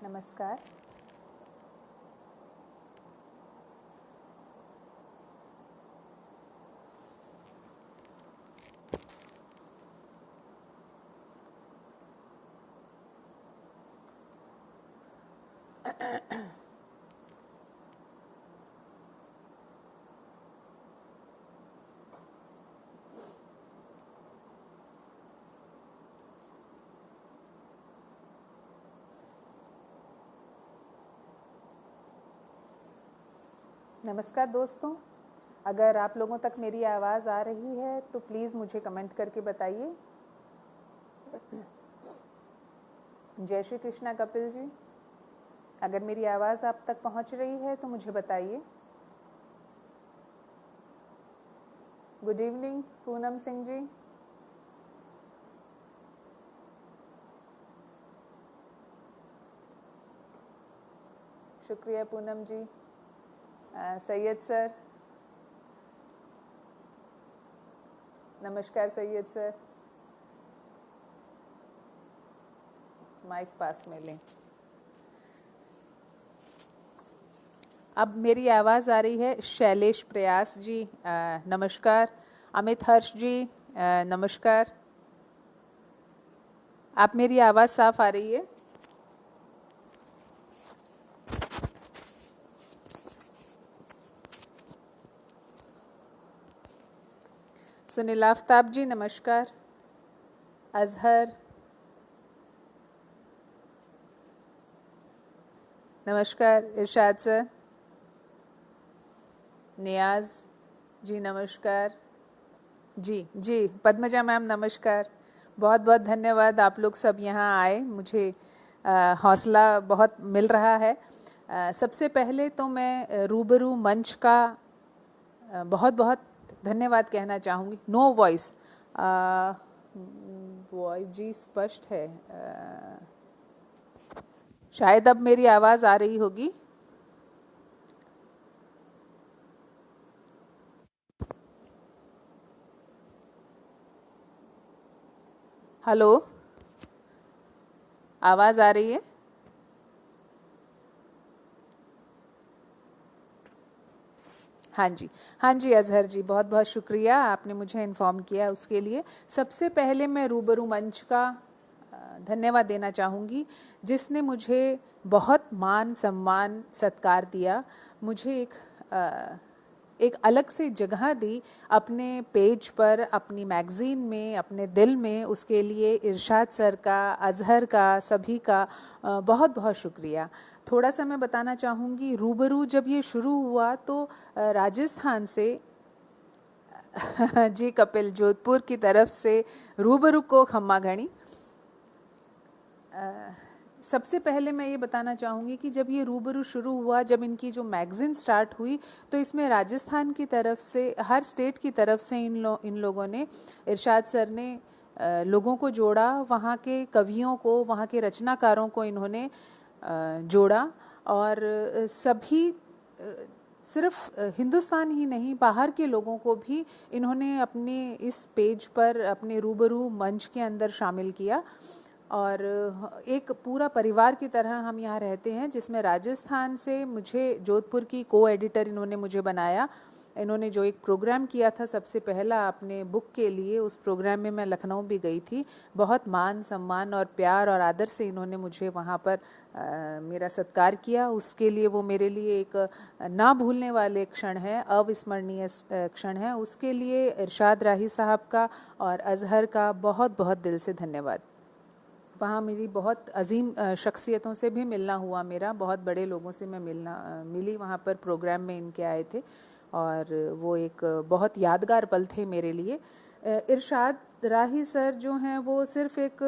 नमस्कार। नमस्कार दोस्तों, अगर आप लोगों तक मेरी आवाज़ आ रही है तो प्लीज़ मुझे कमेंट करके बताइए। जय श्री कृष्णा कपिल जी, अगर मेरी आवाज़ आप तक पहुंच रही है तो मुझे बताइए। Good evening Poonam Singh ji. शुक्रिया पूनम जी। सैयद सर, नमस्कार सैयद सर। माइक पास में लें। अब मेरी आवाज़ आ रही है। शैलेश प्रयास जी नमस्कार। अमित हर्ष जी नमस्कार। आप मेरी आवाज़ साफ आ रही है? सुनील आफ्ताब जी नमस्कार। अजहर नमस्कार। इरशाद सर। नियाज जी नमस्कार। जी जी पद्मजा मैम नमस्कार। बहुत बहुत धन्यवाद, आप लोग सब यहाँ आए, मुझे हौसला बहुत मिल रहा है। सबसे पहले तो मैं रूबरू मंच का बहुत बहुत धन्यवाद कहना चाहूँगी। नो वॉइस, वॉइस जी स्पष्ट है। शायद अब मेरी आवाज़ आ रही होगी। हेलो, आवाज़ आ रही है? हाँ जी, हाँ जी अजहर जी, बहुत बहुत शुक्रिया, आपने मुझे इन्फॉर्म किया उसके लिए। सबसे पहले मैं रूबरू मंच का धन्यवाद देना चाहूँगी, जिसने मुझे बहुत मान सम्मान सत्कार दिया, मुझे एक अलग से जगह दी अपने पेज पर, अपनी मैगज़ीन में, अपने दिल में। उसके लिए इरशाद सर का, अजहर का, सभी का बहुत बहुत शुक्रिया। थोड़ा सा मैं बताना चाहूँगी, रूबरू जब ये शुरू हुआ तो राजस्थान से जी कपिल, जोधपुर की तरफ से रूबरू को खम्मा घणी। सबसे पहले मैं ये बताना चाहूँगी कि जब ये रूबरू शुरू हुआ, जब इनकी जो मैगज़ीन स्टार्ट हुई, तो इसमें राजस्थान की तरफ से, हर स्टेट की तरफ से इन लोगों ने, इरशाद सर ने लोगों को जोड़ा, वहाँ के कवियों को, वहाँ के रचनाकारों को इन्होंने जोड़ा। और सभी सिर्फ हिंदुस्तान ही नहीं, बाहर के लोगों को भी इन्होंने अपने इस पेज पर, अपने रूबरू मंच के अंदर शामिल किया। और एक पूरा परिवार की तरह हम यहाँ रहते हैं, जिसमें राजस्थान से मुझे जोधपुर की को एडिटर इन्होंने मुझे बनाया। इन्होंने जो एक प्रोग्राम किया था सबसे पहला अपने बुक के लिए, उस प्रोग्राम में मैं लखनऊ भी गई थी। बहुत मान सम्मान और प्यार और आदर से इन्होंने मुझे वहाँ पर मेरा सत्कार किया। उसके लिए वो मेरे लिए एक ना भूलने वाले क्षण है, अविस्मरणीय क्षण है। उसके लिए इरशाद राही साहब का और अजहर का बहुत बहुत दिल से धन्यवाद। वहाँ मेरी बहुत अजीम शख्सियतों से भी मिलना हुआ, मेरा बहुत बड़े लोगों से मैं मिली वहाँ पर, प्रोग्राम में इनके आए थे, और वो एक बहुत यादगार पल थे मेरे लिए। इरशाद राही सर जो हैं, वो सिर्फ़ एक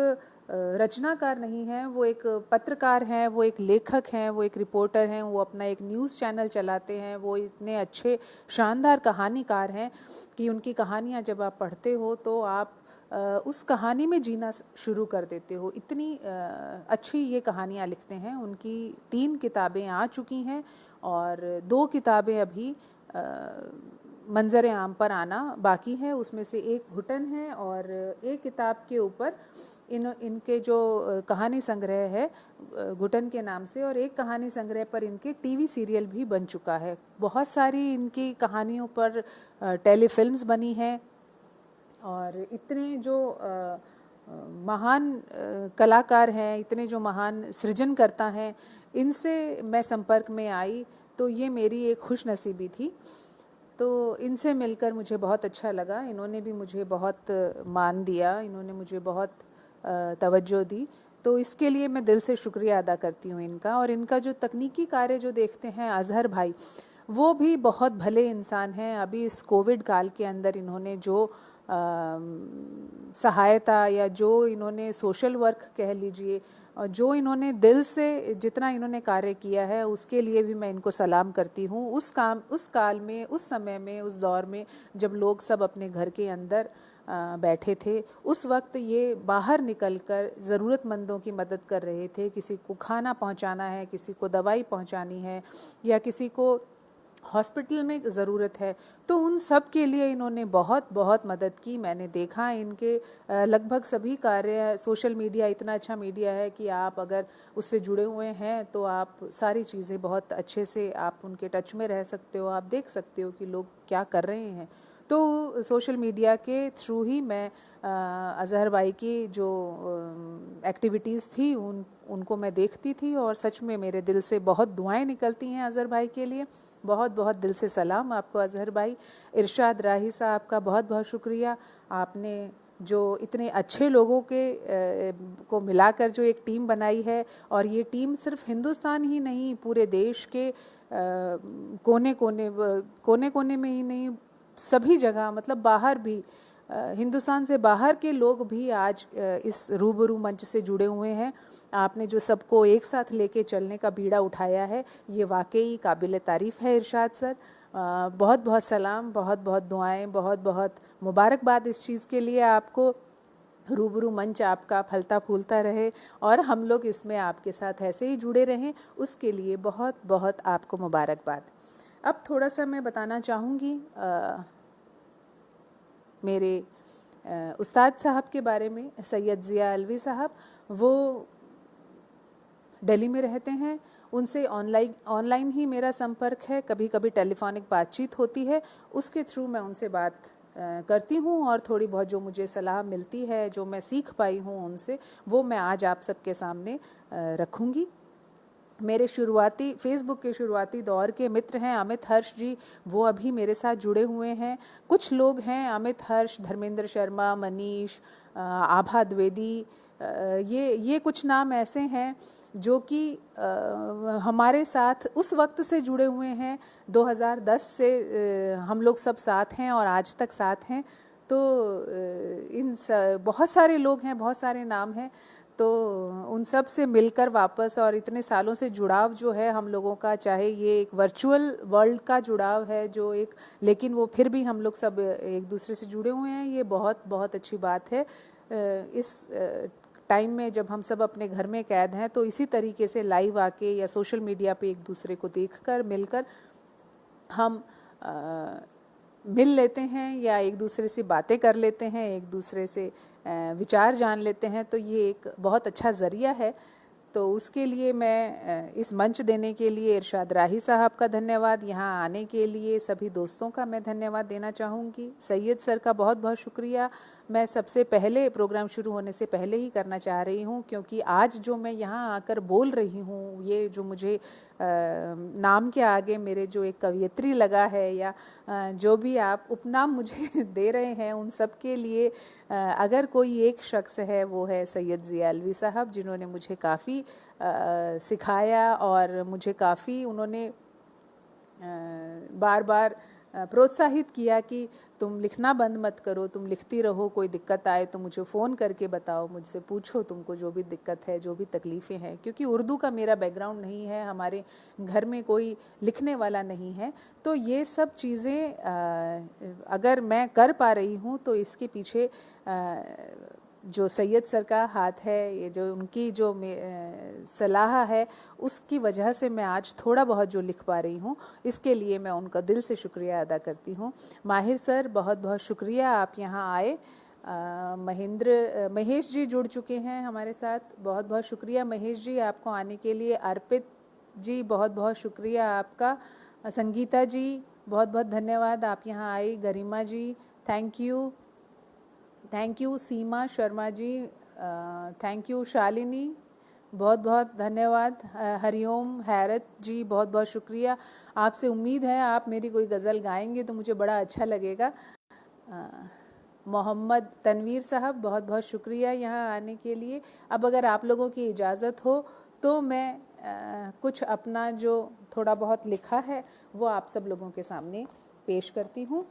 रचनाकार नहीं हैं, वो एक पत्रकार हैं, वो एक लेखक हैं, वो एक रिपोर्टर हैं, वो अपना एक न्यूज़ चैनल चलाते हैं। वो इतने अच्छे शानदार कहानीकार हैं कि उनकी कहानियाँ जब आप पढ़ते हो तो आप उस कहानी में जीना शुरू कर देते हो। इतनी अच्छी ये कहानियाँ लिखते हैं। उनकी 3 किताबें आ चुकी हैं और 2 किताबें अभी मंजर आम पर आना बाकी है। उसमें से एक घुटन है और एक किताब के ऊपर इनके जो कहानी संग्रह है घुटन के नाम से, और एक कहानी संग्रह पर इनके टीवी सीरियल भी बन चुका है। बहुत सारी इनकी कहानियों पर टेलीफिल्म्स बनी हैं और इतने जो महान कलाकार हैं, इतने जो महान सृजनकर्ता हैं, इनसे मैं संपर्क में आई तो ये मेरी एक खुशनसीबी थी। तो इनसे मिलकर मुझे बहुत अच्छा लगा। इन्होंने भी मुझे बहुत मान दिया, इन्होंने मुझे बहुत तवज्जो दी, तो इसके लिए मैं दिल से शुक्रिया अदा करती हूँ इनका। और इनका जो तकनीकी कार्य जो देखते हैं अज़हर भाई, वो भी बहुत भले इंसान हैं। अभी इस कोविड काल के अंदर इन्होंने जो सहायता या जो इन्होंने सोशल वर्क कह लीजिए, और जो इन्होंने दिल से जितना इन्होंने कार्य किया है, उसके लिए भी मैं इनको सलाम करती हूँ। उस काल में, उस समय में, उस दौर में जब लोग सब अपने घर के अंदर बैठे थे, उस वक्त ये बाहर निकलकर ज़रूरतमंदों की मदद कर रहे थे। किसी को खाना पहुंचाना है, किसी को दवाई पहुंचानी है, या किसी को हॉस्पिटल में ज़रूरत है, तो उन सब के लिए इन्होंने बहुत बहुत मदद की। मैंने देखा इनके लगभग सभी कार्य, सोशल मीडिया इतना अच्छा मीडिया है कि आप अगर उससे जुड़े हुए हैं तो आप सारी चीज़ें बहुत अच्छे से आप उनके टच में रह सकते हो, आप देख सकते हो कि लोग क्या कर रहे हैं। तो सोशल मीडिया के थ्रू ही मैं अज़हर भाई की जो एक्टिविटीज़ थी उनको मैं देखती थी, और सच में मेरे दिल से बहुत दुआएं निकलती हैं अज़हर भाई के लिए। बहुत बहुत दिल से सलाम आपको अज़हर भाई। इरशाद राही साहब का बहुत बहुत शुक्रिया। आपने जो इतने अच्छे लोगों के को मिलाकर जो एक टीम बनाई है, और ये टीम सिर्फ हिंदुस्तान ही नहीं, पूरे देश के कोने कोने में ही नहीं, सभी जगह, मतलब बाहर भी, हिंदुस्तान से बाहर के लोग भी आज इस रूबरू मंच से जुड़े हुए हैं। आपने जो सबको एक साथ लेके चलने का बीड़ा उठाया है, ये वाकई काबिल तारीफ़ है इरशाद सर। बहुत बहुत सलाम, बहुत बहुत दुआएं, बहुत बहुत मुबारकबाद इस चीज़ के लिए आपको। रूबरू मंच आपका फलता फूलता रहे और हम लोग इसमें आपके साथ ऐसे ही जुड़े रहें, उसके लिए बहुत बहुत आपको मुबारकबाद। अब थोड़ा सा मैं बताना चाहूँगी मेरे उस्ताद साहब के बारे में। सैयद ज़िया अलवी साहब, वो दिल्ली में रहते हैं। उनसे ऑनलाइन ही मेरा संपर्क है, कभी कभी टेलीफोनिक बातचीत होती है, उसके थ्रू मैं उनसे बात करती हूँ, और थोड़ी बहुत जो मुझे सलाह मिलती है, जो मैं सीख पाई हूँ उनसे, वो मैं आज आप सबके सामने रखूँगी। मेरे फेसबुक के शुरुआती दौर के मित्र हैं अमित हर्ष जी, वो अभी मेरे साथ जुड़े हुए हैं। कुछ लोग हैं, अमित हर्ष, धर्मेंद्र शर्मा, मनीष, आभा द्विवेदी, ये कुछ नाम ऐसे हैं जो कि हमारे साथ उस वक्त से जुड़े हुए हैं। 2010 से हम लोग सब साथ हैं और आज तक साथ हैं। तो बहुत सारे लोग हैं, बहुत सारे नाम हैं। तो उन सब से मिलकर वापस, और इतने सालों से जुड़ाव जो है हम लोगों का, चाहे ये एक वर्चुअल वर्ल्ड का जुड़ाव है जो एक, लेकिन वो फिर भी हम लोग सब एक दूसरे से जुड़े हुए हैं, ये बहुत बहुत अच्छी बात है। इस टाइम में जब हम सब अपने घर में कैद हैं, तो इसी तरीके से लाइव आके या सोशल मीडिया पे एक दूसरे को देखकर, मिलकर हम मिल लेते हैं, या एक दूसरे से बातें कर लेते हैं, एक दूसरे से विचार जान लेते हैं, तो ये एक बहुत अच्छा ज़रिया है। तो उसके लिए मैं इस मंच देने के लिए इरशाद राही साहब का धन्यवाद, यहाँ आने के लिए सभी दोस्तों का मैं धन्यवाद देना चाहूँगी। सैयद सर का बहुत बहुत शुक्रिया। मैं सबसे पहले प्रोग्राम शुरू होने से पहले ही करना चाह रही हूँ, क्योंकि आज जो मैं यहाँ आकर बोल रही हूँ, ये जो मुझे नाम के आगे मेरे जो एक कवियत्री लगा है, या जो भी आप उपनाम मुझे दे रहे हैं, उन सब के लिए अगर कोई एक शख्स है, वो है सैयद ज़िया अलवी साहब, जिन्होंने मुझे काफ़ी सिखाया और मुझे काफ़ी उन्होंने बार बार प्रोत्साहित किया कि तुम लिखना बंद मत करो, तुम लिखती रहो, कोई दिक्कत आए तो मुझे फ़ोन करके बताओ, मुझसे पूछो, तुमको जो भी दिक्कत है, जो भी तकलीफ़ें हैं। क्योंकि उर्दू का मेरा बैकग्राउंड नहीं है, हमारे घर में कोई लिखने वाला नहीं है, तो ये सब चीज़ें अगर मैं कर पा रही हूँ तो इसके पीछे जो सैयद सर का हाथ है, ये जो उनकी जो सलाह है, उसकी वजह से मैं आज थोड़ा बहुत जो लिख पा रही हूँ, इसके लिए मैं उनका दिल से शुक्रिया अदा करती हूँ। माहिर सर, बहुत बहुत शुक्रिया, आप यहाँ आए। महेश जी जुड़ चुके हैं हमारे साथ, बहुत बहुत शुक्रिया महेश जी आपको आने के लिए। अर्पित जी, बहुत बहुत शुक्रिया आपका। संगीता जी, बहुत बहुत धन्यवाद, आप यहाँ आई। Garima ji, thank you. Seema Sharma ji, thank you. Shalini, बहुत बहुत धन्यवाद। हरिओम। हैरत जी, बहुत बहुत शुक्रिया, आपसे उम्मीद है आप मेरी कोई गज़ल गाएंगे तो मुझे बड़ा अच्छा लगेगा। मोहम्मद तनवीर साहब, बहुत बहुत शुक्रिया यहाँ आने के लिए। अब अगर आप लोगों की इजाज़त हो तो मैं कुछ अपना जो थोड़ा बहुत लिखा है वो आप सब लोगों के सामने पेश करती हूँ।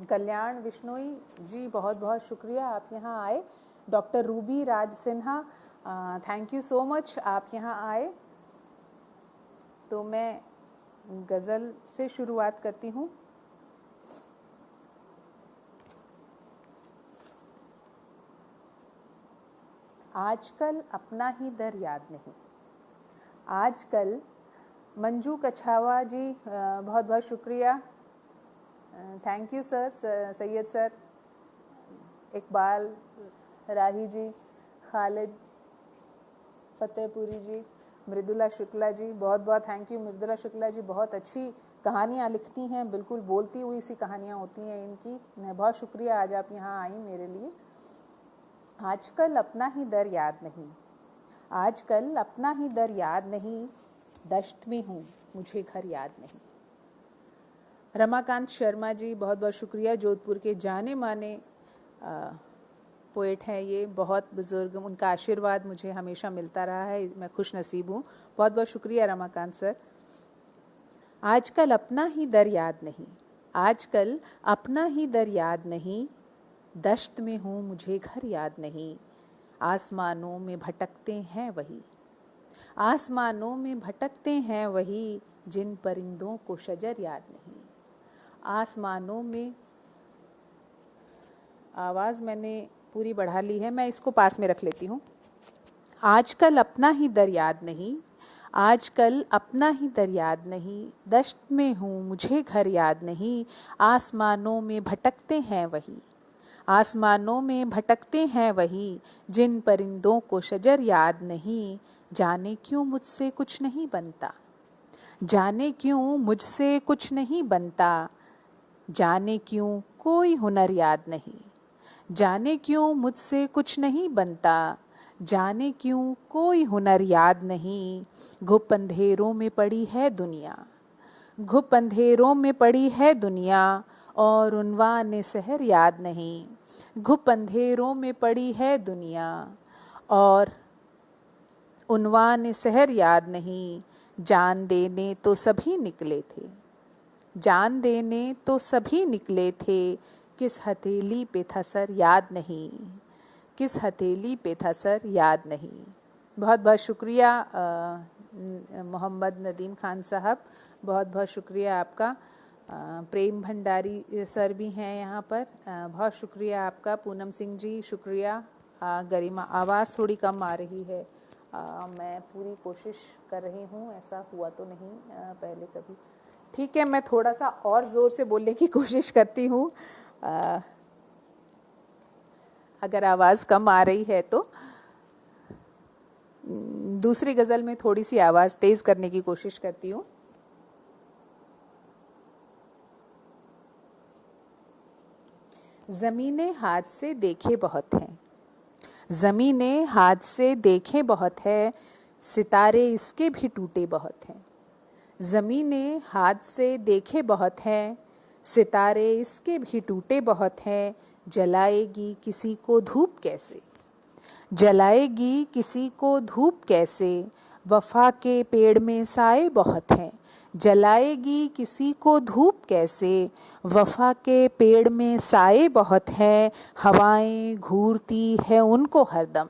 कल्याण विश्नोई जी, बहुत बहुत शुक्रिया, आप यहाँ आए। Doctor Ruby Raj Sinha, thank you so much, आप यहाँ आए। तो मैं गज़ल से शुरुआत करती हूँ। आजकल अपना ही दर याद नहीं। आजकल, मंजू कछावा जी, बहुत बहुत शुक्रिया, thank you sir. Syed sir, Iqbal Rahi ji, Khalid Fatehpuri ji, Mridula Shukla ji, बहुत बहुत थैंक यू। मृदुला शुक्ला जी बहुत अच्छी कहानियाँ लिखती हैं, बिल्कुल बोलती हुई सी कहानियाँ होती हैं इनकी। बहुत शुक्रिया, आज आप यहाँ आई मेरे लिए। आजकल अपना ही दर याद नहीं। आजकल अपना ही दर याद नहीं, दश्त में हूँ मुझे घर याद नहीं। रमाकांत शर्मा जी, बहुत बहुत शुक्रिया, जोधपुर के जाने माने पोएट हैं ये, बहुत बुज़ुर्ग, उनका आशीर्वाद मुझे हमेशा मिलता रहा है, मैं खुश नसीब हूँ। बहुत बहुत शुक्रिया रमाकांत सर। आजकल अपना ही दर याद नहीं। आजकल अपना ही दर याद नहीं, दश्त में हूँ मुझे घर याद नहीं। आसमानों में भटकते हैं वही, आसमानों में भटकते हैं वही, जिन परिंदों को शजर याद नहीं। आसमानों में, आवाज़ मैंने पूरी बढ़ा ली है, मैं इसको पास में रख लेती हूँ। आजकल अपना ही दर याद नहीं। आजकल अपना ही दर याद नहीं, दश्त में हूँ मुझे घर याद नहीं। आसमानों में भटकते हैं वही, आसमानों में भटकते हैं वही, जिन परिंदों को शजर याद नहीं। जाने क्यों मुझसे कुछ नहीं बनता, जाने क्यों मुझसे कुछ नहीं बनता। जाने क्यों कोई हुनर याद नहीं, जाने क्यों मुझसे कुछ नहीं बनता। जाने क्यों कोई हुनर याद नहीं। घुप अंधेरों में पड़ी है दुनिया, घुप अंधेरों में पड़ी है दुनिया, और उन्वान सहर याद नहीं। घुप अंधेरों में पड़ी है दुनिया, और उन्वान सहर याद नहीं। जान देने तो सभी निकले थे, जान देने तो सभी निकले थे, किस हथेली पे था सर याद नहीं। किस हथेली पे था सर याद नहीं। बहुत बहुत शुक्रिया मोहम्मद नदीम खान साहब, बहुत बहुत शुक्रिया आपका। प्रेम भंडारी सर भी हैं यहाँ पर, बहुत शुक्रिया आपका। पूनम सिंह जी, शुक्रिया। गरिमा, आवाज़ थोड़ी कम आ रही है, मैं पूरी कोशिश कर रही हूँ, ऐसा हुआ तो नहीं पहले कभी। ठीक है, मैं थोड़ा सा और ज़ोर से बोलने की कोशिश करती हूँ, अगर आवाज़ कम आ रही है तो। दूसरी गज़ल में थोड़ी सी आवाज़ तेज़ करने की कोशिश करती हूँ। ज़मीनें हाथ से देखे बहुत हैं, ज़मीनें हाथ से देखे बहुत है, सितारे इसके भी टूटे बहुत हैं। ज़मीनें हाथ से देखे बहुत हैं, सितारे इसके भी टूटे बहुत हैं। जलाएगी किसी को धूप कैसे, जलाएगी किसी को धूप कैसे, वफ़ा के पेड़ में साए बहुत हैं। जलाएगी किसी को धूप कैसे, वफ़ा के पेड़ में साए बहुत हैं। हवाएं घूरती है उनको हरदम,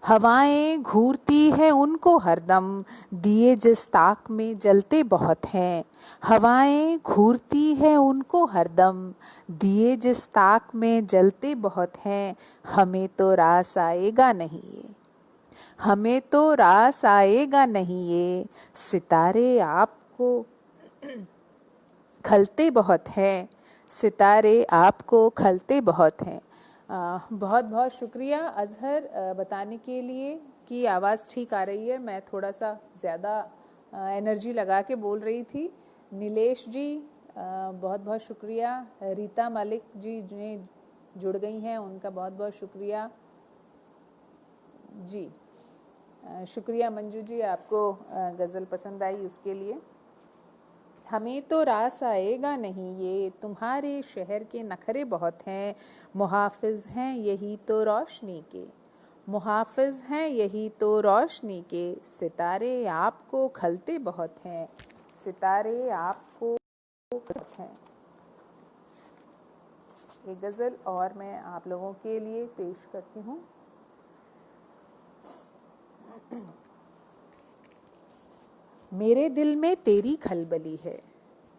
हवाएं घूरती हैं उनको हरदम, दिए जिस ताक में जलते बहुत हैं। हवाएं घूरती हैं उनको हरदम, दिए जिस ताक में जलते बहुत हैं। हमें तो रास आएगा नहीं ये, हमें तो रास आएगा नहीं ये, सितारे आपको खलते बहुत हैं, सितारे आपको खलते बहुत हैं। बहुत बहुत शुक्रिया अजहर बताने के लिए कि आवाज़ ठीक आ रही है। मैं थोड़ा सा ज़्यादा एनर्जी लगा के बोल रही थी। नीलेश जी बहुत बहुत शुक्रिया। रीता मलिक जी जिन्हें जुड़ गई हैं उनका बहुत बहुत शुक्रिया जी। शुक्रिया मंजू जी, आपको गज़ल पसंद आई उसके लिए। हमें तो रास आएगा नहीं ये, तुम्हारे शहर के नखरे बहुत हैं। मुहाफिज हैं यही तो रोशनी के, मुहाफिज हैं यही तो रोशनी के, सितारे आपको खलते बहुत हैं, सितारे आपको खलते हैं। एक गज़ल और मैं आप लोगों के लिए पेश करती हूँ। मेरे दिल में तेरी खलबली है,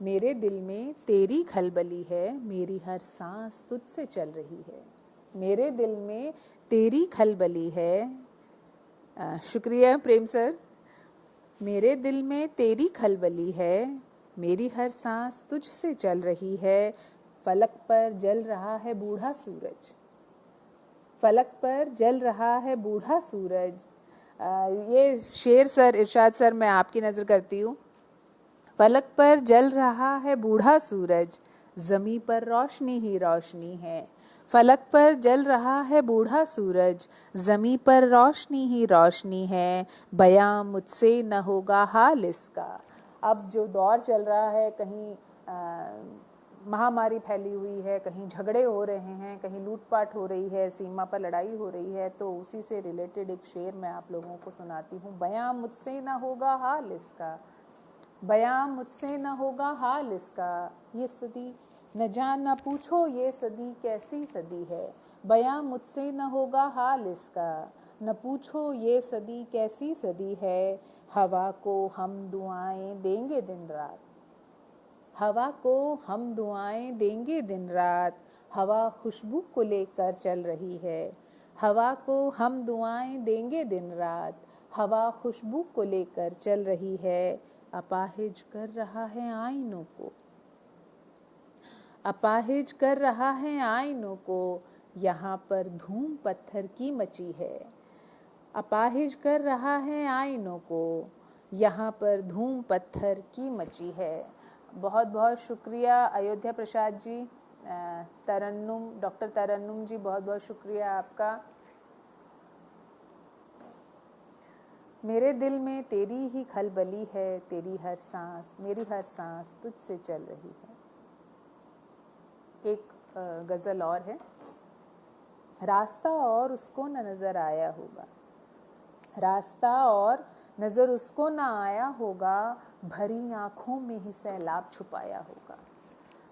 मेरे दिल में तेरी खलबली है, मेरी हर सांस तुझसे चल रही है। मेरे दिल में तेरी खलबली है। शुक्रिया प्रेम सर। मेरे दिल में तेरी खलबली है, मेरी हर सांस तुझसे चल रही है। फलक पर जल रहा है बूढ़ा सूरज, फलक पर जल रहा है बूढ़ा सूरज। ये शेर सर, इरशाद सर, मैं आपकी नज़र करती हूँ। फलक पर जल रहा है बूढ़ा सूरज, ज़मीं पर रोशनी ही रोशनी है। फलक पर जल रहा है बूढ़ा सूरज, ज़मीं पर रोशनी ही रोशनी है। बयां मुझसे न होगा हाल इसका। अब जो दौर चल रहा है, कहीं महामारी फैली हुई है, कहीं झगड़े हो रहे हैं, कहीं लूटपाट हो रही है, सीमा पर लड़ाई हो रही है, तो उसी से रिलेटेड एक शेर मैं आप लोगों को सुनाती हूँ। बयां मुझसे न होगा हाल इसका, बयां मुझसे न होगा हाल इसका, ये सदी न जान न पूछो ये सदी कैसी सदी है। बयां मुझसे न होगा हाल इसका, न पूछो ये सदी कैसी सदी है। हवा को हम दुआएं देंगे दिन रात, हवा को हम दुआएं देंगे दिन रात, हवा खुशबू को लेकर चल रही है। हवा को हम दुआएं देंगे दिन रात, हवा खुशबू को लेकर चल रही है। अपाहिज कर रहा है आईनों को, अपाहिज कर रहा है आईनों को, यहाँ पर धूम पत्थर की मची है। अपाहिज कर रहा है आईनों को, यहाँ पर धूम पत्थर की मची है। बहुत बहुत शुक्रिया अयोध्या प्रसाद जी। तरन्नुम, डॉक्टर तरन्नुम जी, बहुत बहुत शुक्रिया आपका। मेरे दिल में तेरी ही खलबली है, तेरी हर सांस, मेरी हर सांस तुझसे चल रही है। एक गज़ल और है। रास्ता और उसको न नज़र आया होगा, रास्ता और नज़र उसको न आया होगा, भरी आँखों में ही सैलाब छुपाया होगा।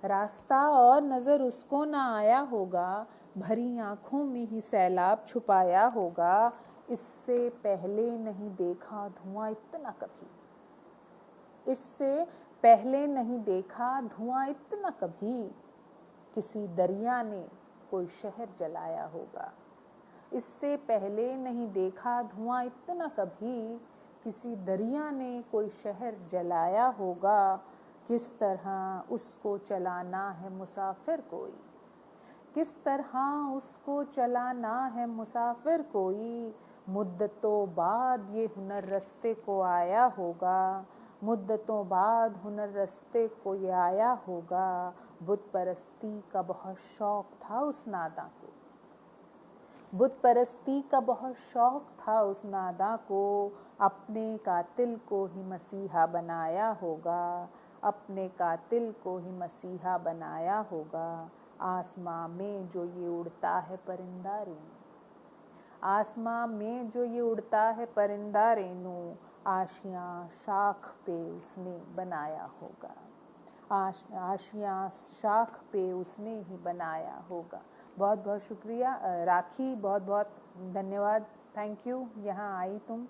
रास्ता और नज़र उसको न आया होगा, भरी आँखों में ही सैलाब छुपाया होगा। इससे पहले नहीं देखा धुआं इतना कभी, इससे पहले नहीं देखा धुआं इतना कभी, किसी दरिया ने कोई शहर जलाया होगा। इससे पहले नहीं देखा धुआं इतना कभी, किसी दरिया ने कोई शहर जलाया होगा। किस तरह उसको चलाना है मुसाफिर कोई, किस तरह उसको चलाना है मुसाफिर कोई, मुद्दतों बाद ये हुनर रस्ते को आया होगा, मुद्दतों बाद हुनर रस्ते को ये आया होगा। बुत परस्ती का बहुत शौक था उस नादा को, बुत परस्ती का बहुत शौक था उस नादा को, अपने कातिल को ही मसीहा बनाया होगा, अपने कातिल को ही मसीहा बनाया होगा। आसमां में जो ये उड़ता है परिंदा रेनू, आसमां में जो ये उड़ता है परिंदा रेनू, आशियाँ शाख पे उसने बनाया होगा, आशियाँ शाख पे उसने ही बनाया होगा। बहुत बहुत शुक्रिया। राखी, बहुत बहुत धन्यवाद थैंक यू, यहाँ आई तुम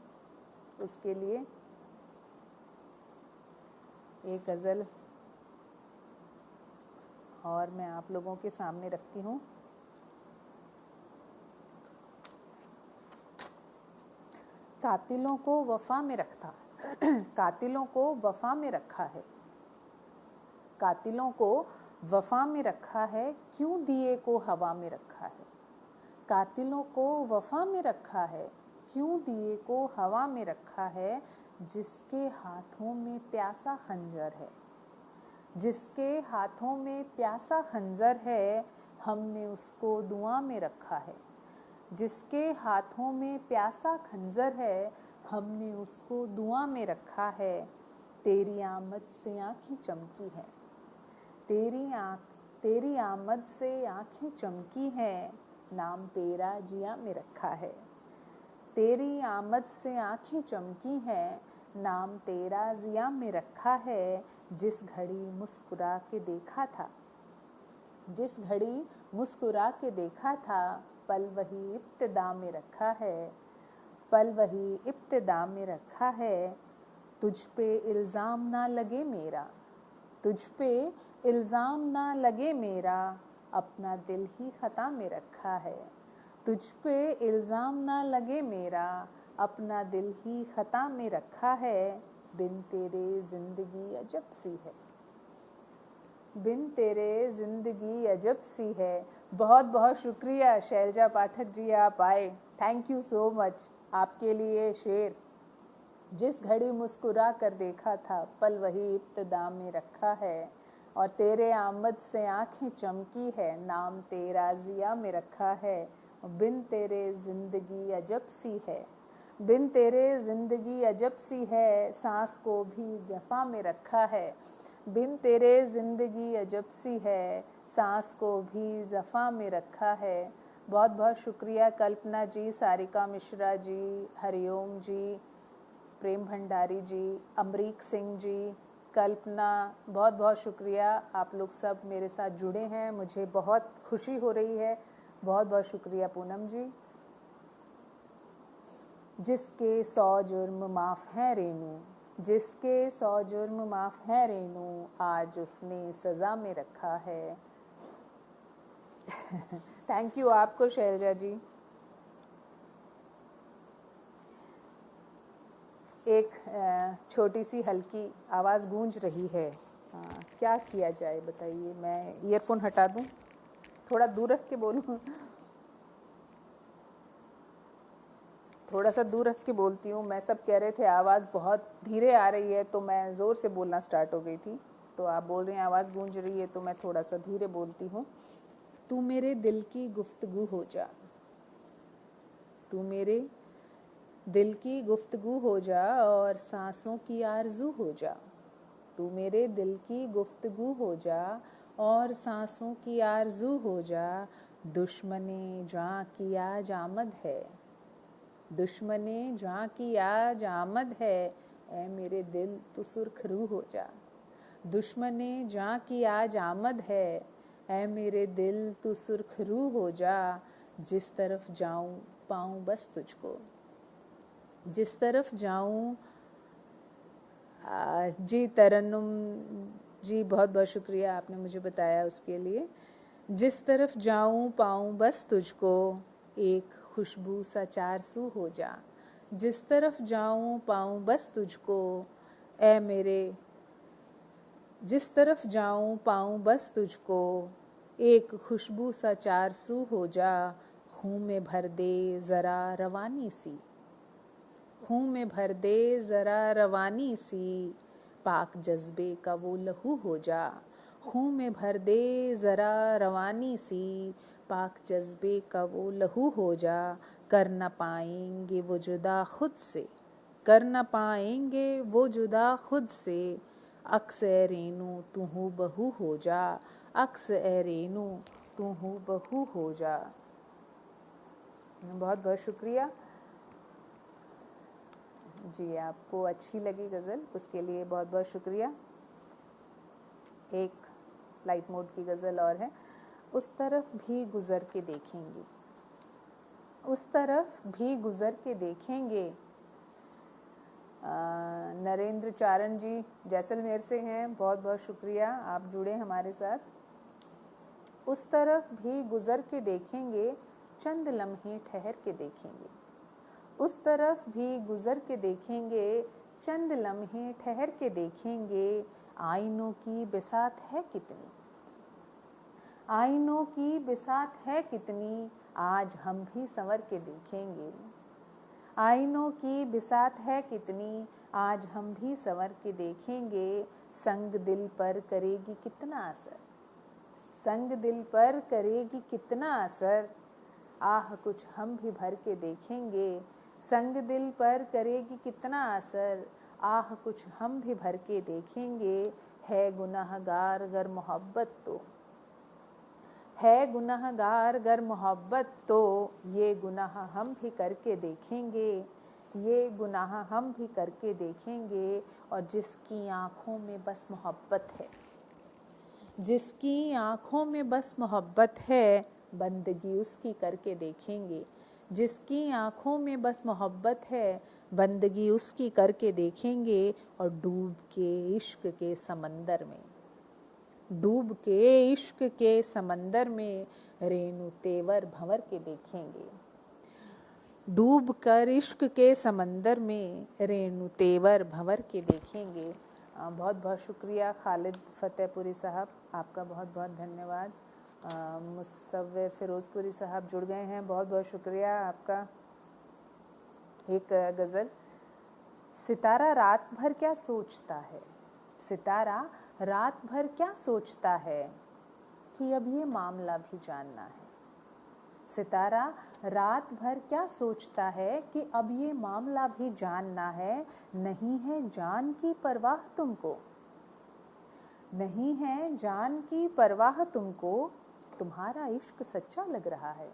उसके लिए। एक गज़ल और मैं आप लोगों के सामने रखती हूँ। कातिलों को वफा में रखा कातिलों को वफा में रखा है, कातिलों को वफा में रखा है, क्यों दिए को हवा में रखा है। कातिलों को वफा में रखा है, क्यों दिए को हवा में रखा है। जिसके हाथों में प्यासा खंजर है, जिसके हाथों में प्यासा खंजर है, हमने उसको दुआ में रखा है। जिसके हाथों में प्यासा खंजर है, हमने उसको दुआ में रखा है। तेरी आमद से आँखें चमकी हैं, तेरी आमद से आँखें चमकी हैं, नाम तेरा जिया में रखा है। तेरी आमद से आँखें चमकी हैं, नाम तेरा जिया में रखा है। जिस घड़ी मुस्कुरा के देखा था, जिस घड़ी मुस्कुरा के देखा था, पल वही इब्तिदा में रखा है, पल वही इब्तिदा में रखा है। तुझ पे इल्ज़ाम ना लगे मेरा, तुझ पे इल्ज़ाम ना लगे मेरा, अपना दिल ही ख़ता में रखा है। तुझ पे इल्ज़ाम ना लगे मेरा, अपना दिल ही ख़ता में रखा है। बिन तेरे ज़िंदगी अजब सी है, बिन तेरे ज़िंदगी अजब सी है। बहुत बहुत शुक्रिया शैलजा पाठक जी, आप आए। Thank you so much. आपके लिए शेर। जिस घड़ी मुस्कुरा कर देखा था, पल वही इब्तिदा में रखा है, और तेरे आमद से आँखें चमकी है, नाम तेरा जिया में रखा है। बिन तेरे ज़िंदगी अजब सी है, बिन तेरे ज़िंदगी अजब सी है, सांस को भी जफ़ा में रखा है। बिन तेरे ज़िंदगी अजब सी है, सांस को भी जफ़ा में रखा है। बहुत बहुत शुक्रिया कल्पना जी, सारिका मिश्रा जी, हरिओम जी, प्रेम भंडारी जी, अमरीक सिंह जी, कल्पना, बहुत बहुत शुक्रिया। आप लोग सब मेरे साथ जुड़े हैं, मुझे बहुत खुशी हो रही है। बहुत बहुत शुक्रिया पूनम जी। जिसके 100 जुर्म माफ़ हैं रेनू, जिसके 100 जुर्म माफ़ हैं रेनू, आज उसने सज़ा में रखा है। थैंक यू आपको शैलजा जी। एक छोटी सी हल्की आवाज़ गूंज रही है, क्या किया जाए बताइए। मैं ईयरफोन हटा दूं, थोड़ा दूर रख के बोलूं, थोड़ा सा दूर रख के बोलती हूँ। मैं सब कह रहे थे आवाज़ बहुत धीरे आ रही है, तो मैं ज़ोर से बोलना स्टार्ट हो गई थी। तो आप बोल रहे हैं आवाज़ गूंज रही है, तो मैं थोड़ा सा धीरे बोलती हूँ। तू मेरे दिल की गुफ्तगू हो जा, तू मेरे दिल की गुफ्तगू हो जा, और सांसों की आरज़ू हो जा। तू मेरे दिल की गुफ्तगू हो जा, और सांसों की आरज़ू हो जा। दुश्मने जाँ की आज आमद है, दुश्मने जाँ की आज आमद है, ऐ मेरे दिल तू सुरखरू हो जा। दुश्मने जाँ की आज आमद है, ऐ मेरे दिल तू सुरखरू हो जा। जिस तरफ जाऊं पाऊं बस तुझको, जिस तरफ जाऊं। जी तरन्नुम जी, बहुत बहुत शुक्रिया, आपने मुझे बताया उसके लिए। जिस तरफ जाऊं पाऊं बस तुझको, एक खुशबू सा चारसू हो जा। जिस तरफ जाऊं पाऊं बस तुझको, ऐ मेरे, जिस तरफ जाऊं पाऊं बस तुझको, एक खुशबू सा चारसू हो जा। खून में भर दे ज़रा रवानी सी, खून में भर दे ज़रा रवानी सी, पाक जज्बे का वो लहू हो जा। खून में भर दे ज़रा रवानी सी, पाक जज्बे का वो लहू हो जा। कर न पाएंगे वो जुदा खुद से, कर न पाएंगे वो जुदा खुद से, अक्स ए रेनू तू हूँ बहू हो जा। अक्स ए रेनू तू हूँ बहू हो जा। बहुत बहुत शुक्रिया जी। आपको अच्छी लगी गज़ल, उसके लिए बहुत बहुत शुक्रिया। एक लाइट मोड की गज़ल और है, उस तरफ भी गुज़र के देखेंगी। उस तरफ भी गुजर के देखेंगे। नरेंद्र चारण जी जैसलमेर से हैं, बहुत बहुत शुक्रिया, आप जुड़े हमारे साथ। उस तरफ भी गुजर के देखेंगे, चंद लम्हे ठहर के देखेंगे। उस तरफ भी गुजर के देखेंगे, चंद लम्हे ठहर के देखेंगे। आईनों की बिसात है कितनी, आईनों की बिसात है कितनी, आज हम भी संवर के देखेंगे। आईनों की बिसात है कितनी, आज हम भी संवर के देखेंगे। संग दिल पर करेगी कितना असर, संग दिल पर करेगी कितना असर, आह कुछ हम भी भर के देखेंगे। संग दिल पर करेगी कितना असर, आह कुछ हम भी भर के देखेंगे। है गुनाहगार गर मोहब्बत तो, है गुनाहगार गर मोहब्बत तो, ये गुनाह हम भी करके देखेंगे। ये गुनाह हम भी करके देखेंगे। और जिसकी आँखों में बस मोहब्बत है, जिसकी आँखों में बस मोहब्बत है, बंदगी उसकी करके देखेंगे। जिसकी आँखों में बस मोहब्बत है, बंदगी उसकी करके देखेंगे। और डूब के इश्क के समंदर में, डूब के इश्क के समंदर में, रेणु तेवर भंवर के देखेंगे। डूब कर इश्क के समंदर में, रेणु तेवर भंवर के देखेंगे। बहुत बहुत शुक्रिया खालिद फतेहपुरी साहब, आपका बहुत बहुत धन्यवाद। मुसव्विर फिरोजपुरी साहब जुड़ गए हैं, बहुत बहुत शुक्रिया आपका। एक गज़ल। सितारा रात भर क्या सोचता है, सितारा रात भर क्या सोचता है, कि अब ये मामला भी जानना है। सितारा रात भर क्या सोचता है, कि अब ये मामला भी जानना है। नहीं है जान की परवाह तुमको, नहीं है जान की परवाह तुमको, तुम्हारा इश्क सच्चा लग रहा है।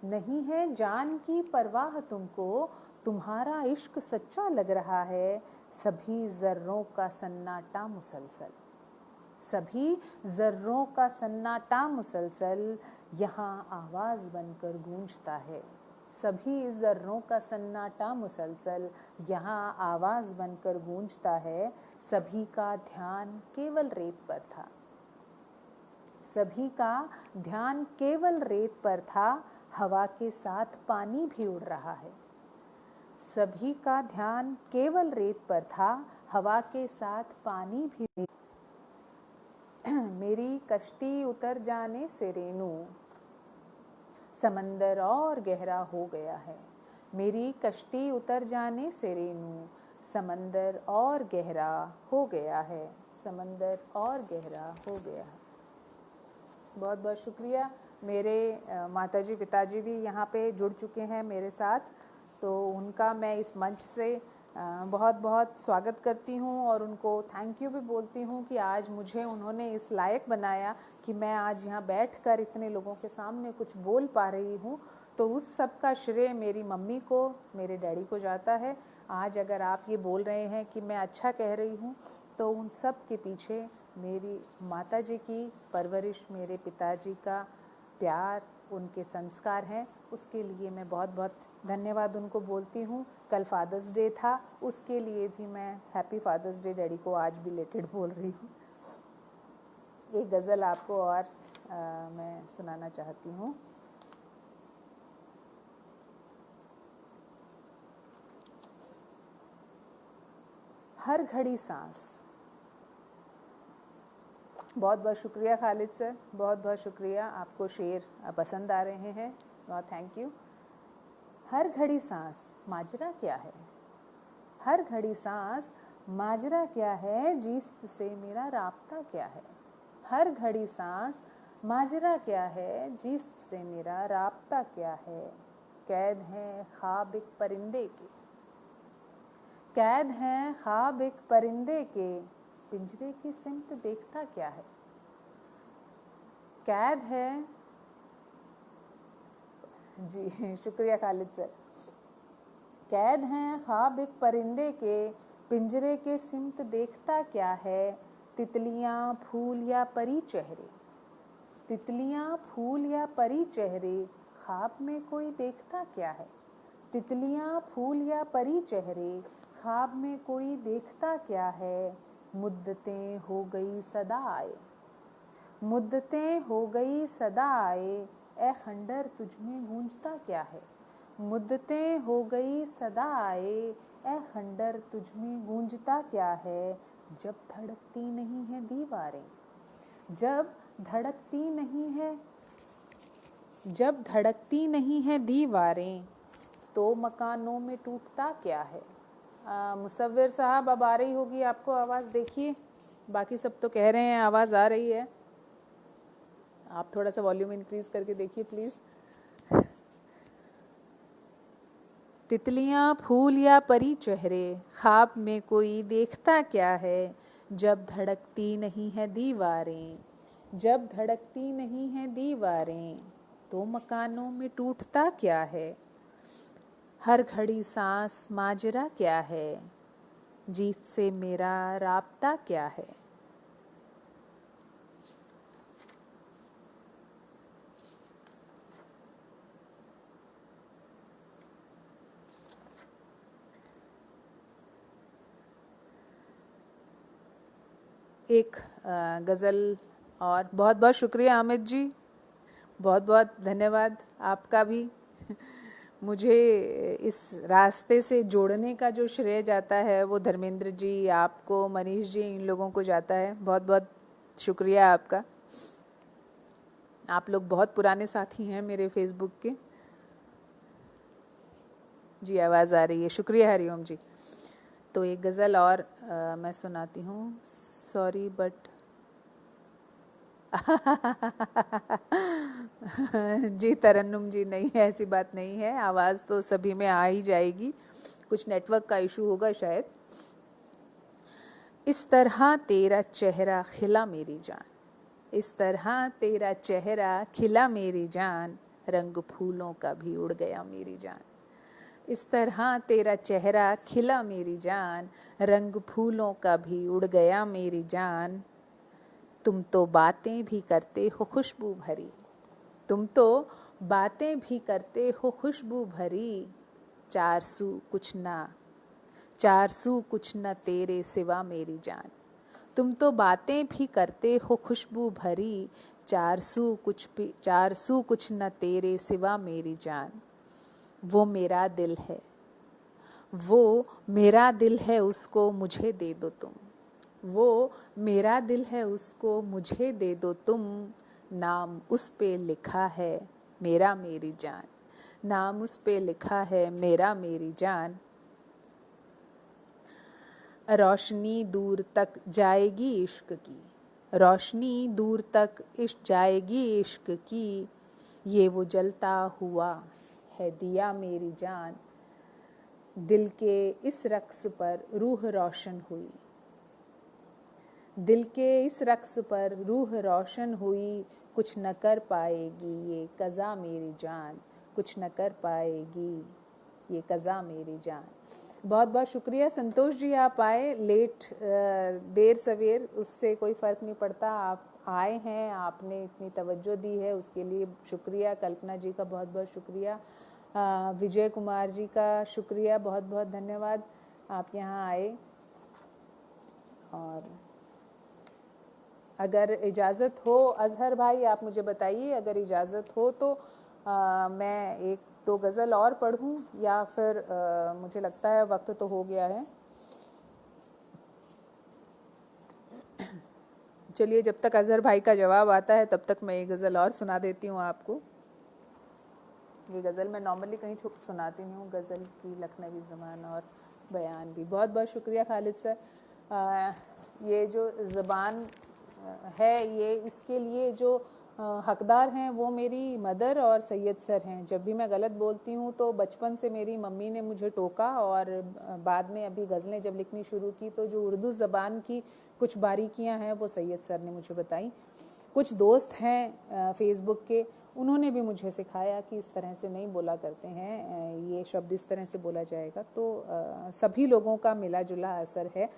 नहीं है जान की परवाह तुमको, तुम्हारा इश्क सच्चा लग रहा है। सभी ज़र्रों का सन्नाटा मुसलसल, सभी ज़र्रों का सन्नाटा मुसलसल, यहाँ आवाज़ बनकर गूंजता है। सभी ज़र्रों का सन्नाटा मुसलसल, यहाँ आवाज़ बनकर गूंजता है। सभी का ध्यान केवल रेत पर था, सभी का ध्यान केवल रेत पर था, हवा के साथ पानी भी उड़ रहा है। सभी का ध्यान केवल रेत पर था, हवा के साथ पानी भी। मेरी कश्ती उतर जाने से रेणु, समंदर और गहरा हो गया है। मेरी कश्ती उतर जाने से रेणु, समंदर और गहरा हो गया है। समंदर और गहरा हो गया है। बहुत बहुत शुक्रिया। मेरे माताजी पिताजी भी यहाँ पे जुड़ चुके हैं मेरे साथ, तो उनका मैं इस मंच से बहुत बहुत स्वागत करती हूँ और उनको थैंक यू भी बोलती हूँ कि आज मुझे उन्होंने इस लायक बनाया कि मैं आज यहाँ बैठकर इतने लोगों के सामने कुछ बोल पा रही हूँ। तो उस सब का श्रेय मेरी मम्मी को, मेरे डैडी को जाता है। आज अगर आप ये बोल रहे हैं कि मैं अच्छा कह रही हूँ, तो उन सब के पीछे मेरी माताजी की परवरिश, मेरे पिताजी का प्यार, उनके संस्कार हैं। उसके लिए मैं बहुत बहुत धन्यवाद उनको बोलती हूँ। कल फादर्स डे था, उसके लिए भी मैं हैप्पी फादर्स डे डैडी को आज बिलेटेड बोल रही हूँ। एक गज़ल आपको और मैं सुनाना चाहती हूँ। हर घड़ी सांस। बहुत बहुत शुक्रिया खालिद सर, बहुत बहुत शुक्रिया, आपको शेर पसंद आ रहे हैं, बहुत थैंक यू। हर घड़ी सांस माजरा क्या है, हर घड़ी सांस माजरा क्या है, जिस्त से मेरा राब्ता क्या है। हर घड़ी सांस माजरा क्या है, जिस्त से मेरा राब्ता क्या है। कैद हैं ख्वाब एक परिंदे के, कैद हैं ख्वाब एक परिंदे के, पिंजरे की सिमत देखता क्या है। कैद है, जी शुक्रिया खालिद सर। कैद हैं ख्वाब एक परिंदे के, पिंजरे के सिमत देखता क्या है। तितलियां फूल या परी चेहरे, तितलियां फूल या परी चेहरे, ख्वाब में कोई देखता क्या है। तितलियां फूल या परी चेहरे, ख्वाब में कोई देखता क्या है। मुद्दतें हो गई सदा आए, मुद्दतें हो गई सदा आए, ए खंडर तुझमें गूंजता क्या है। मुद्दतें हो गई सदा आए, ए खंडर तुझमें गूंजता क्या है। जब धड़कती नहीं है दीवारें, जब धड़कती नहीं है, जब धड़कती नहीं है दीवारें, तो मकानों में टूटता क्या है। मुसव्विर साहब अब आ रही होगी आपको आवाज़, देखिए बाकी सब तो कह रहे हैं आवाज़ आ रही है, आप थोड़ा सा वॉल्यूम इंक्रीज करके देखिए प्लीज़। तितलियां फूल या परी चेहरे, ख्वाब में कोई देखता क्या है। जब धड़कती नहीं है दीवारें, जब धड़कती नहीं है दीवारें, तो मकानों में टूटता क्या है। हर घड़ी सांस माजरा क्या है, जीत से मेरा राब्ता क्या है। एक गज़ल और, बहुत बहुत शुक्रिया अमित जी, बहुत बहुत धन्यवाद आपका भी। मुझे इस रास्ते से जोड़ने का जो श्रेय जाता है वो धर्मेंद्र जी, आपको, मनीष जी, इन लोगों को जाता है। बहुत बहुत शुक्रिया आपका। आप लोग बहुत पुराने साथी हैं मेरे फेसबुक के। जी आवाज़ आ रही है, शुक्रिया हरिओम जी। तो एक गज़ल और मैं सुनाती हूँ। सॉरी बट जी तरन्नुम जी, नहीं ऐसी बात नहीं है, आवाज़ तो सभी में आ ही जाएगी, कुछ नेटवर्क का इशू होगा शायद। इस तरह तेरा चेहरा खिला मेरी जान, इस तरह तेरा चेहरा खिला मेरी जान, रंग फूलों का भी उड़ गया मेरी जान। इस तरह तेरा चेहरा खिला मेरी जान, रंग फूलों का भी उड़ गया मेरी जान। तुम तो बातें भी करते हो खुशबू भरी, तुम तो बातें भी करते हो खुशबू भरी, चार सू कुछ ना, चार सू कुछ न तेरे सिवा मेरी जान। तुम तो बातें भी करते हो खुशबू भरी, चार सू कुछ न तेरे सिवा मेरी जान। वो मेरा दिल है, वो मेरा दिल है, उसको मुझे दे दो तुम, वो मेरा दिल है, उसको मुझे दे दो तुम। नाम उस पे लिखा है मेरा मेरी जान, नाम उस पे लिखा है मेरा मेरी जान। रोशनी दूर तक जाएगी इश्क की, रोशनी दूर तक इश्क जाएगी इश्क की, ये वो जलता हुआ है दिया मेरी जान। दिल के इस रक्स पर रूह रोशन हुई, दिल के इस रक्स पर रूह रोशन हुई, कुछ न कर पाएगी ये कज़ा मेरी जान, कुछ न कर पाएगी ये कज़ा मेरी जान। बहुत बहुत शुक्रिया संतोष जी, आप आए लेट, देर सवेर उससे कोई फ़र्क नहीं पड़ता, आप आए हैं, आपने इतनी तवज्जो दी है उसके लिए शुक्रिया। कल्पना जी का बहुत बहुत शुक्रिया, विजय कुमार जी का शुक्रिया, बहुत बहुत धन्यवाद आप यहाँ आए। और अगर इजाज़त हो अज़हर भाई, आप मुझे बताइए अगर इजाज़त हो तो मैं एक दो गज़ल और पढ़ूं, या फिर मुझे लगता है वक्त तो हो गया है। चलिए जब तक अज़हर भाई का जवाब आता है तब तक मैं एक गज़ल और सुना देती हूँ आपको। ये गज़ल मैं नॉर्मली कहीं सुनाती नहीं हूँ, गज़ल की लखनवी ज़बान और बयान भी। बहुत बहुत शुक्रिया खालिद सर। ये जो ज़बान है, ये इसके लिए जो हकदार हैं वो मेरी मदर और सैयद सर हैं। जब भी मैं गलत बोलती हूँ तो बचपन से मेरी मम्मी ने मुझे टोका, और बाद में अभी गज़लें जब लिखनी शुरू की तो जो उर्दू ज़बान की कुछ बारीकियाँ हैं वो सैयद सर ने मुझे बताई। कुछ दोस्त हैं फेसबुक के, उन्होंने भी मुझे सिखाया कि इस तरह से नहीं बोला करते हैं, ये शब्द इस तरह से बोला जाएगा। तो सभी लोगों का मिला जुला असर है।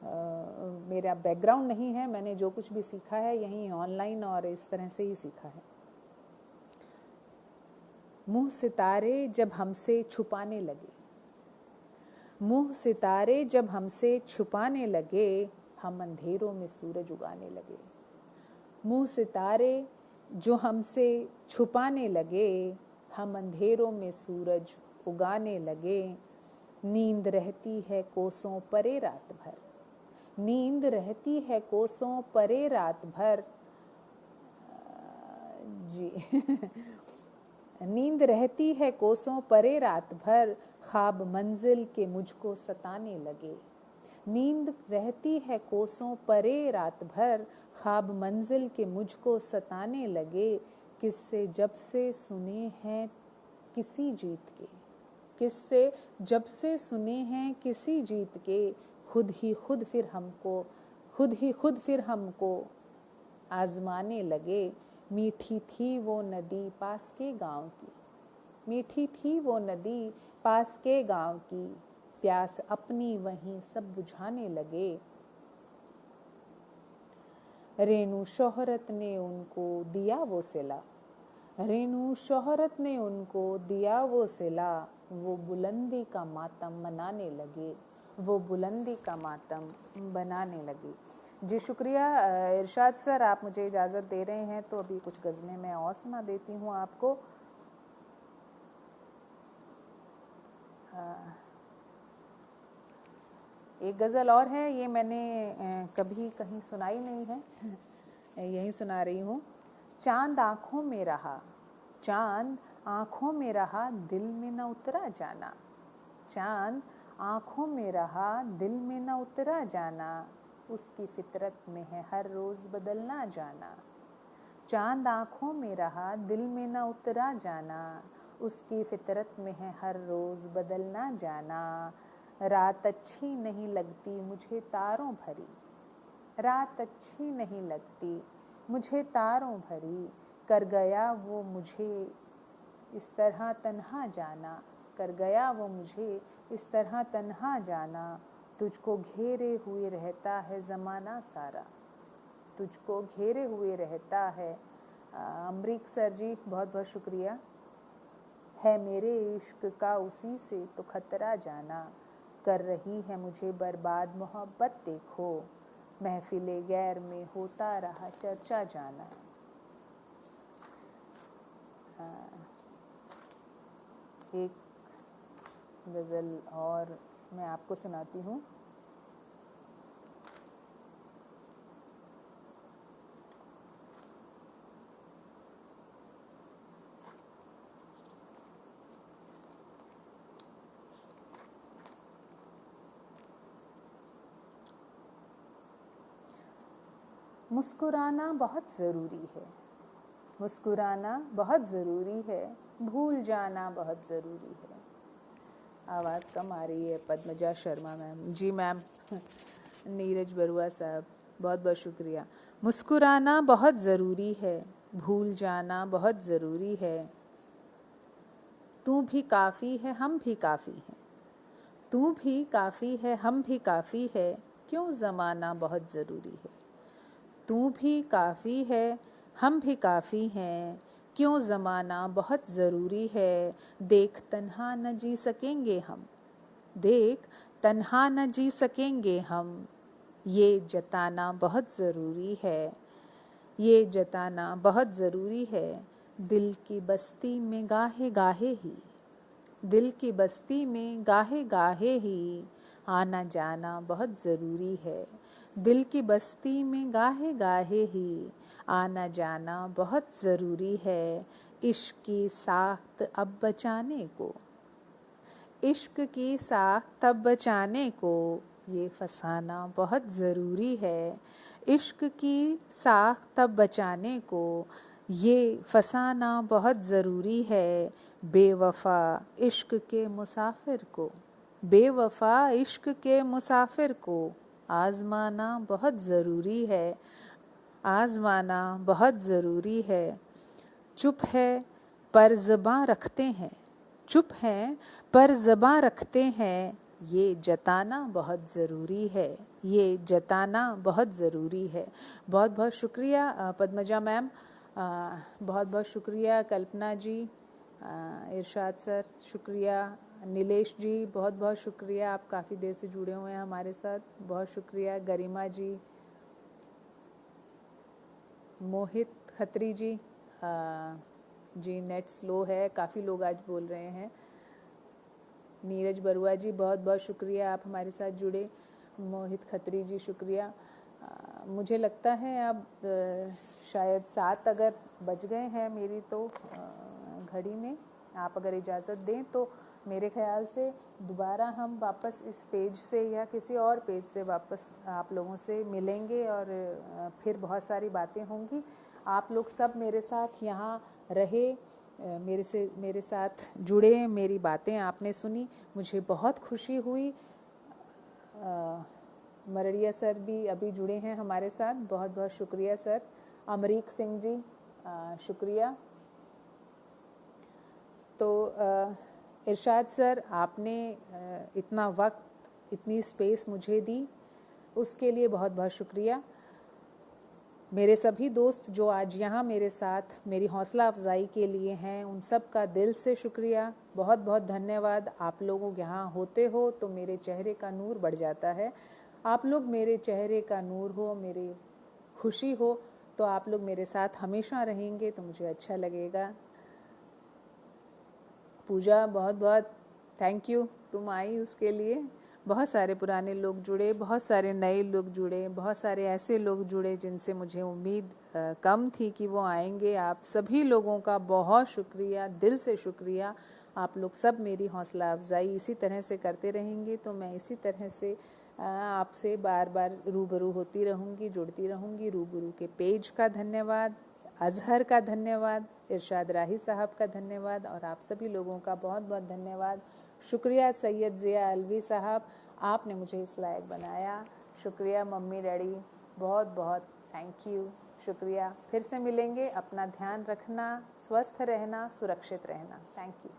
मेरा बैकग्राउंड नहीं है, मैंने जो कुछ भी सीखा है यहीं ऑनलाइन और इस तरह से ही सीखा है। मुँह सितारे जब हमसे छुपाने लगे, मुँह सितारे जब हमसे छुपाने लगे, हम अंधेरों में सूरज उगाने लगे। मुँह सितारे जो हमसे छुपाने लगे, हम अंधेरों में सूरज उगाने लगे। नींद रहती है कोसों परे रात भर, नींद रहती है कोसों परे रात भर। जी नींद रहती है कोसों परे रात भर, ख्वाब मंजिल के मुझको सताने लगे। नींद रहती है कोसों परे रात भर, ख्वाब मंजिल के मुझको सताने लगे। किस्से जब से सुने हैं किसी जीत के, किस्से जब से सुने हैं किसी जीत के, खुद ही खुद फिर हमको, खुद ही खुद फिर हमको आजमाने लगे। मीठी थी वो नदी पास के गांव की, मीठी थी वो नदी पास के गांव की, प्यास अपनी वहीं सब बुझाने लगे। रेणु शोहरत ने उनको दिया वो सिला, रेणु शोहरत ने उनको दिया वो सिला, वो बुलंदी का मातम मनाने लगे, वो बुलंदी का मातम बनाने लगे। जी शुक्रिया इरशाद सर, आप मुझे इजाज़त दे रहे हैं तो अभी कुछ गज़लें मैं और सुना देती हूँ आपको। एक गज़ल और है, ये मैंने कभी कहीं सुनाई नहीं है, यहीं सुना रही हूँ। चांद आँखों में रहा, चांद आँखों में रहा, दिल में न उतरा जाना। चांद आँखों में रहा, दिल में न उतरा जाना, उसकी फितरत में है हर रोज़ बदलना जाना। चांद आँखों में रहा, दिल में न उतरा जाना, उसकी फितरत में है हर रोज़ बदलना जाना। रात अच्छी नहीं लगती मुझे तारों भरी, रात अच्छी नहीं लगती मुझे तारों भरी, कर गया वो मुझे इस तरह तन्हा जाना, कर गया वो मुझे इस तरह तन्हा जाना। तुझको घेरे हुए रहता है ज़माना सारा, तुझको घेरे हुए रहता है। अमरीक सर जी बहुत बहुत शुक्रिया। है मेरे इश्क का उसी से तो खतरा जाना, कर रही है मुझे बर्बाद मोहब्बत देखो, महफिले गैर में होता रहा चर्चा जाना। एक गज़ल और मैं आपको सुनाती हूँ। मुस्कुराना बहुत ज़रूरी है, मुस्कुराना बहुत ज़रूरी है, भूल जाना बहुत ज़रूरी है। आवाज़ कम आ रही है पद्मजा शर्मा मैम। जी मैम नीरज बरुआ साहब बहुत बहुत शुक्रिया। मुस्कुराना बहुत ज़रूरी है, भूल जाना बहुत ज़रूरी है। तू भी काफ़ी है हम भी काफ़ी हैं, तू भी काफ़ी है हम भी काफ़ी है, क्यों ज़माना बहुत ज़रूरी है। तू भी काफ़ी है हम भी काफ़ी हैं, क्यों ज़माना बहुत ज़रूरी है। देख तन्हा न जी सकेंगे हम, देख तन्हा न जी सकेंगे हम, ये जताना बहुत ज़रूरी है, ये जताना बहुत ज़रूरी है। दिल की बस्ती में गाहे गाहे ही, दिल की बस्ती में गाहे गाहे ही, आना जाना बहुत ज़रूरी है। दिल की बस्ती में गाहे गाहे ही, आना जाना बहुत ज़रूरी है। इश्क की साख्त अब बचाने को, इश्क की साख्त अब बचाने को, ये फसाना बहुत ज़रूरी है। इश्क की साख्त अब बचाने को, ये फसाना बहुत ज़रूरी है। बेवफ़ा इश्क के मुसाफिर को, बेवफ़ा इश्क के मुसाफिर को, आज़माना बहुत ज़रूरी है, आज़माना बहुत ज़रूरी है। चुप है पर ज़बां रखते हैं, चुप हैं पर ज़बां रखते हैं, ये जताना बहुत ज़रूरी है, ये जताना बहुत ज़रूरी है। बहुत बहुत शुक्रिया पद्मजा मैम, बहुत बहुत शुक्रिया कल्पना जी, इरशाद सर शुक्रिया। नीलेश जी बहुत बहुत शुक्रिया, आप काफ़ी देर से जुड़े हुए हैं हमारे साथ, बहुत शुक्रिया। गरिमा जी, मोहित खत्री जी, जी नेट स्लो है, काफ़ी लोग आज बोल रहे हैं। नीरज बरुआ जी बहुत बहुत शुक्रिया, आप हमारे साथ जुड़े। मोहित खत्री जी शुक्रिया। मुझे लगता है अब शायद 7 अगर बज गए हैं मेरी तो घड़ी में, आप अगर इजाज़त दें तो मेरे ख्याल से दोबारा हम वापस इस पेज से या किसी और पेज से वापस आप लोगों से मिलेंगे और फिर बहुत सारी बातें होंगी। आप लोग सब मेरे साथ यहाँ रहे, मेरे साथ जुड़े, मेरी बातें आपने सुनी, मुझे बहुत खुशी हुई। मरड़िया सर भी अभी जुड़े हैं हमारे साथ, बहुत बहुत शुक्रिया सर। अमरीक सिंह जी शुक्रिया। तो इरशाद सर, आपने इतना वक्त, इतनी स्पेस मुझे दी, उसके लिए बहुत बहुत शुक्रिया। मेरे सभी दोस्त जो आज यहाँ मेरे साथ मेरी हौसला अफजाई के लिए हैं, उन सब का दिल से शुक्रिया, बहुत बहुत धन्यवाद। आप लोग यहाँ होते हो तो मेरे चेहरे का नूर बढ़ जाता है। आप लोग मेरे चेहरे का नूर हो, मेरी खुशी हो, तो आप लोग मेरे साथ हमेशा रहेंगे तो मुझे अच्छा लगेगा। पूजा बहुत बहुत थैंक यू, तुम आई उसके लिए। बहुत सारे पुराने लोग जुड़े, बहुत सारे नए लोग जुड़े, बहुत सारे ऐसे लोग जुड़े जिनसे मुझे उम्मीद कम थी कि वो आएंगे। आप सभी लोगों का बहुत शुक्रिया, दिल से शुक्रिया। आप लोग सब मेरी हौसला अफजाई इसी तरह से करते रहेंगे तो मैं इसी तरह से आपसे बार बार रूबरू होती रहूँगी, जुड़ती रहूँगी। रूबरू के पेज का धन्यवाद, अजहर का धन्यवाद, इरशाद राही साहब का धन्यवाद और आप सभी लोगों का बहुत बहुत धन्यवाद। शुक्रिया सैयद ज़िया अलवी साहब, आपने मुझे इस लायक बनाया। शुक्रिया मम्मी डैडी, बहुत बहुत थैंक यू, शुक्रिया। फिर से मिलेंगे, अपना ध्यान रखना, स्वस्थ रहना, सुरक्षित रहना। Thank you.